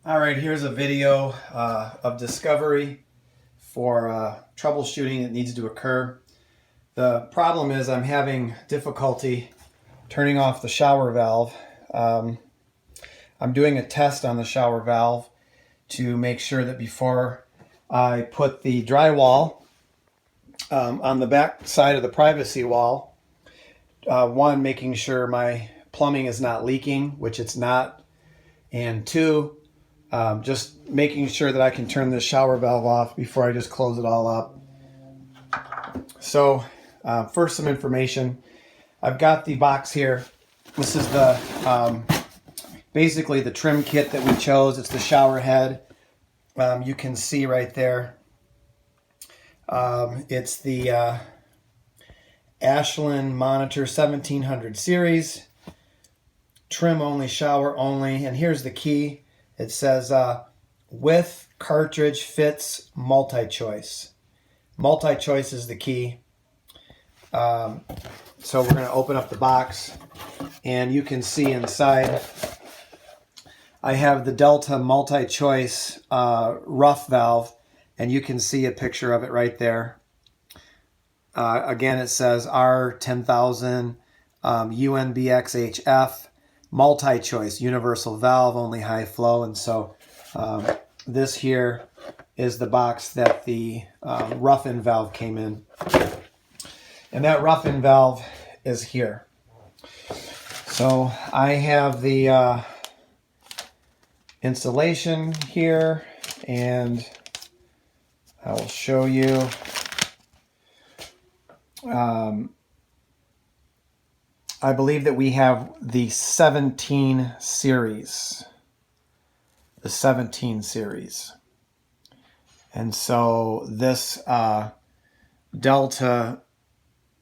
All right, here's a video of discovery for troubleshooting that needs to occur. The problem is I'm having difficulty turning off the shower valve. I'm doing a test on the shower valve to make sure that before I put the drywall on the back side of the privacy wall, one, making sure my plumbing is not leaking, which it's not, and two, just making sure that I can turn the shower valve off before I just close it all up. So first, some information. I've got the box here. This is the basically the trim kit that we chose. It's the shower head. You can see right there. It's the Ashland Monitor 1700 series. Trim only, shower only. And here's the key. It says with cartridge fits multi-choice. Multi-choice is the key. So we're going to open up the box, and you can see inside I have the Delta multi-choice rough valve, and you can see a picture of it right there. Again, it says R10000 UNBXHF multi-choice universal valve, only high flow. And so this here is the box that the rough-in valve came in, and that rough-in valve is here. So I have the installation here, and I will show you. I believe that we have the 17 series. The 17 series. And so this Delta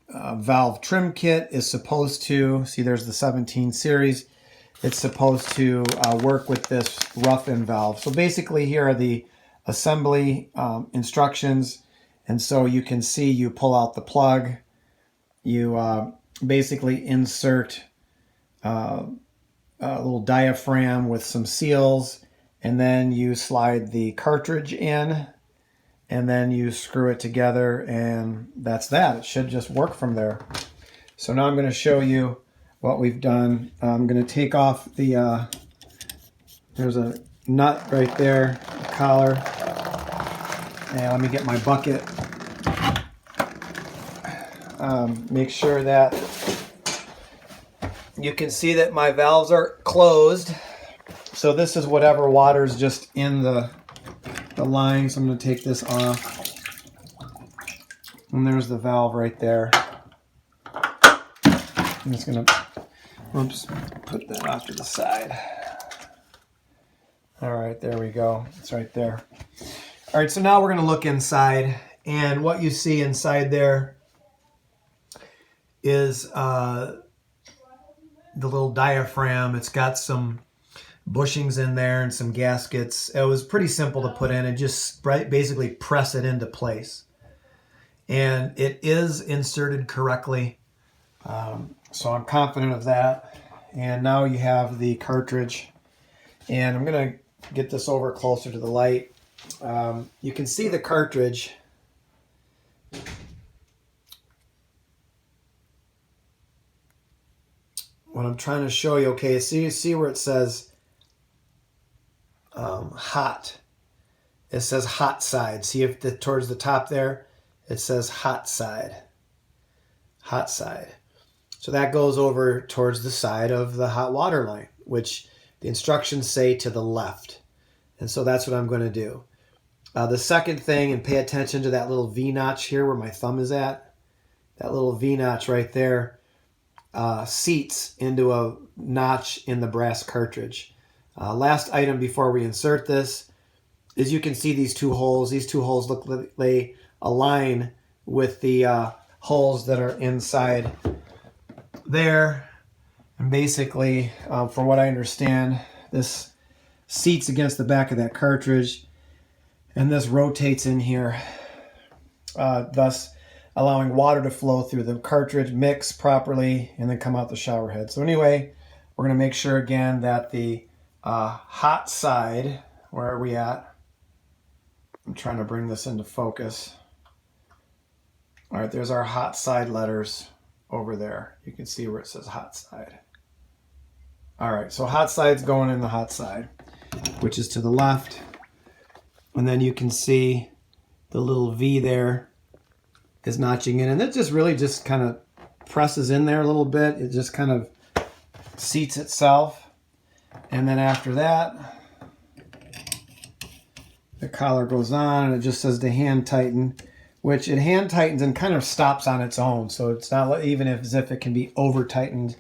valve trim kit is supposed to, see there's the 17 series, it's supposed to work with this rough-in valve. So basically here are the assembly instructions. And so you can see you pull out the plug, you basically insert a little diaphragm with some seals, and then you slide the cartridge in, and then you screw it together, and that's that. It should just work from there. So now I'm going to show you what we've done. I'm going to take off the, there's a nut right there, the collar, and let me get my bucket. Make sure that you can see that my valves are closed. So this is whatever water's just in the line. So I'm going to take this off. And there's the valve right there. I'm just going to, oops, put that off to the side. All right, there we go. It's right there. All right, so now we're going to look inside. And what you see inside there is the little diaphragm. It's got some bushings in there and some gaskets. It was pretty simple to put in and just basically press it into place. And it is inserted correctly. So I'm confident of that. And now you have the cartridge. And I'm going to get this over closer to the light. You can see the cartridge. What I'm trying to show you, okay, so you see where it says hot. It says hot side. See if towards the top there, it says hot side. Hot side. So that goes over towards the side of the hot water line, which the instructions say to the left. And so that's what I'm going to do. The second thing, and pay attention to that little V-notch here where my thumb is at. That little V-notch right there seats into a notch in the brass cartridge. Last item before we insert this is you can see these two holes. These two holes look like they align with the holes that are inside there. And basically, from what I understand, this seats against the back of that cartridge, and this rotates in here, thus allowing water to flow through the cartridge, mix properly, and then come out the shower head. So anyway, we're going to make sure again that the hot side Where are we at? I'm trying to bring this into focus. All right, there's our hot side letters over there. You can see where it says hot side. All right, so hot side's going in the hot side, which is to the left. And then you can see the little V there is notching in. And it just really just kind of presses in there a little bit. It just kind of seats itself. And then after that, the collar goes on and it just says to hand tighten, which it hand tightens and kind of stops on its own. So it's not even as if it can be over tightened.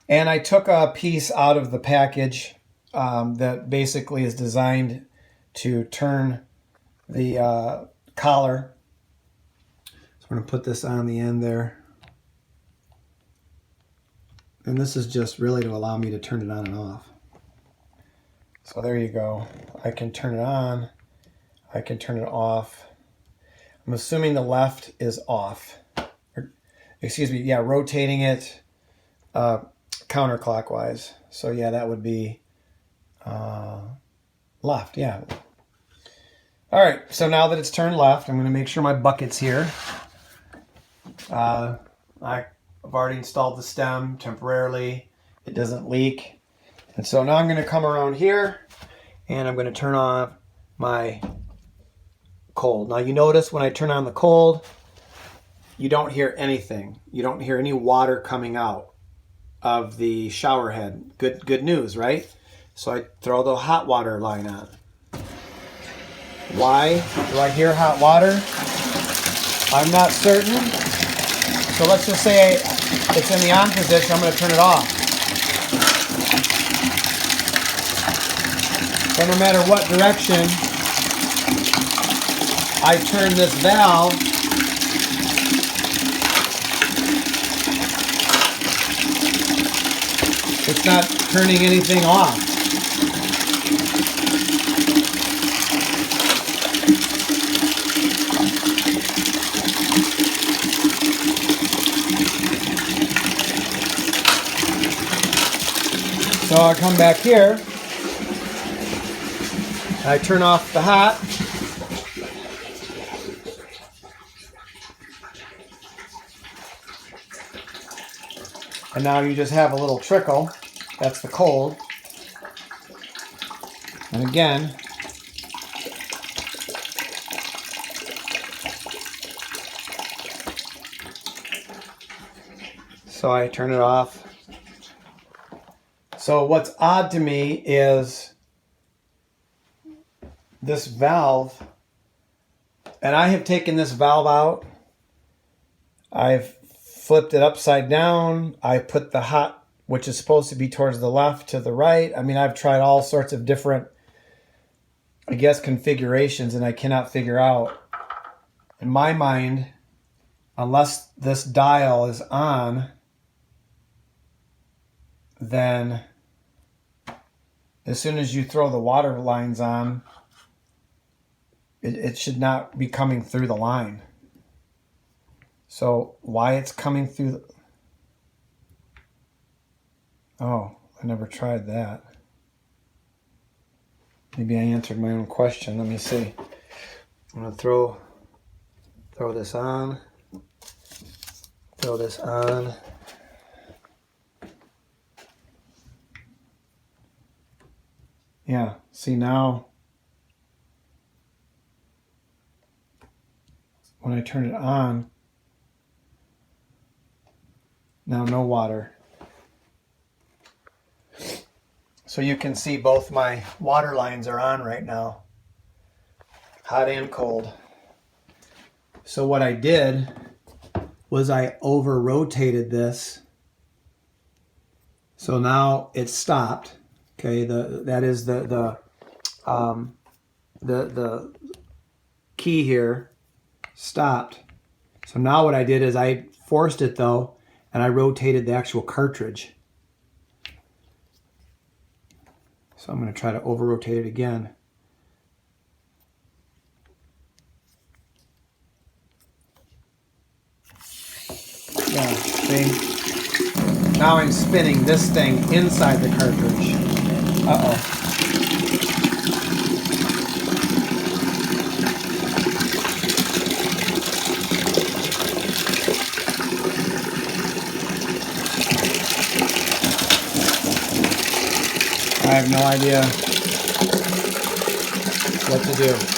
And I took a piece out of the package that basically is designed to turn the collar. So I'm going to put this on the end there. And this is just really to allow me to turn it on and off. So there you go. I can turn it on. I can turn it off. I'm assuming the left is off. Or, excuse me, yeah, rotating it counterclockwise. So yeah, that would be left, yeah. All right, so now that it's turned left, I'm going to make sure my bucket's here. I've already installed the stem temporarily. It doesn't leak. And so now I'm going to come around here and I'm going to turn on my cold. Now you notice when I turn on the cold, you don't hear anything. You don't hear any water coming out of the shower head. Good news, right? So I throw the hot water line on. Why do I hear hot water? I'm not certain. So let's just say it's in the on position. I'm going to turn it off. So no matter what direction I turn this valve, it's not turning anything off. So I come back here, I turn off the hot, and now you just have a little trickle. That's the cold. And again, so I turn it off. So what's odd to me is this valve, and I have taken this valve out. I've flipped it upside down. I put the hot, which is supposed to be towards the left, to the right. I mean, I've tried all sorts of different, I guess, configurations, and I cannot figure out, in my mind, unless this dial is on, then as soon as you throw the water lines on, it should not be coming through the line. So why it's coming through the... Oh, I never tried that. Maybe I answered my own question. Let me see. I'm going to throw this on. Throw this on. Yeah, see now, when I turn it on, now no water. So you can see both my water lines are on right now, hot and cold. So what I did was I over-rotated this. So now it's stopped. Okay, that is the key here, stopped. So now what I did is I forced it though, and I rotated the actual cartridge. So I'm going to try to over-rotate it again. Yeah, see? Now I'm spinning this thing inside the cartridge. Uh-oh. I have no idea what to do.